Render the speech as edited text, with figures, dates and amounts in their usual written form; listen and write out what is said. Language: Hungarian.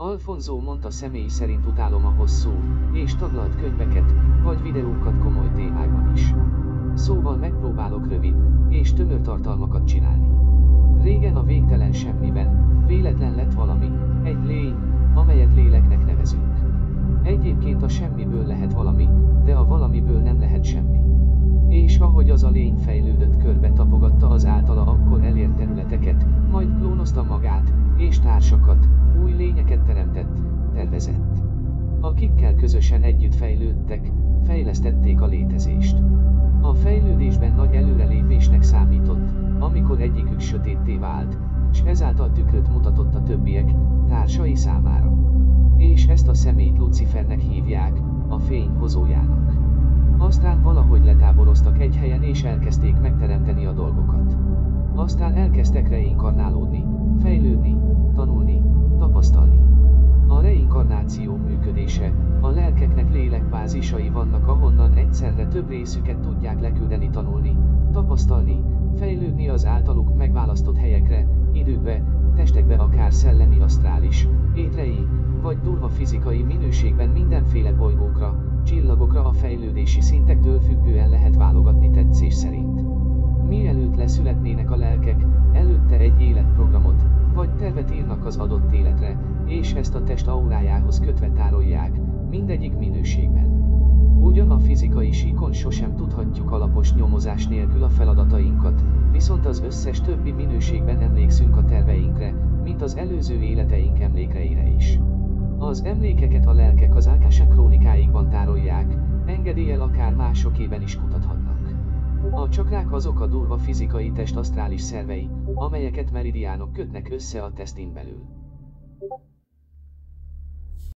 Alfonso mondta, személy szerint utálom a hosszú és taglalt könyveket, vagy videókat komoly témákban is. Szóval megpróbálok rövid és tömör tartalmakat csinálni. Régen a végtelen semmiben véletlen lett valami, egy lény, amelyet léleknek nevezünk. Egyébként a semmiből lehet valami, de a valamiből nem lehet semmi. És ahogy az a lény fejlődött, körbe tapogatta az általa akkor elért területeket, majd klónozta magát, és társakat, új lényeket teremtett, tervezett. Akikkel közösen együtt fejlődtek, fejlesztették a létezést. A fejlődésben nagy előrelépésnek számított, amikor egyikük sötétté vált, s ezáltal tükröt mutatott a többiek, társai számára. És ezt a személyt Lucifernek hívják, a fény hozójának. Aztán valahogy letáboroztak egy helyen és elkezdték megteremteni a dolgokat. Aztán elkezdtek reinkarnálódni, fejlődni, tanulni, tapasztalni. A reinkarnáció működése, a lelkeknek lélekbázisai vannak, ahonnan egyszerre több részüket tudják leküldeni tanulni, tapasztalni, fejlődni az általuk megválasztott helyekre, időkbe, testekbe, akár szellemi asztrális, étrei, vagy durva fizikai minőségben mindenféle bolygókra, csillagokra. A fejlődési szintektől függően lehet válogatni tetszés szerint. Mielőtt leszületnének a lelkek, előtte egy életprogramot, vagy tervet írnak az adott életre, és ezt a test aurájához kötve tárolják, mindegyik minőségben. Ugyan a fizikai síkon sosem tudhatjuk alapos nyomozás nélkül a feladatainkat, viszont az összes többi minőségben emlékszünk a terveinkre, mint az előző életeink emlékeire is. Az emlékeket a lelkek az Akasha krónikáikban tárolják, engedéllyel akár másokében is kutathatnak. A csakrák azok a durva fizikai test asztrális szervei, amelyeket meridiánok kötnek össze a tesztin belül.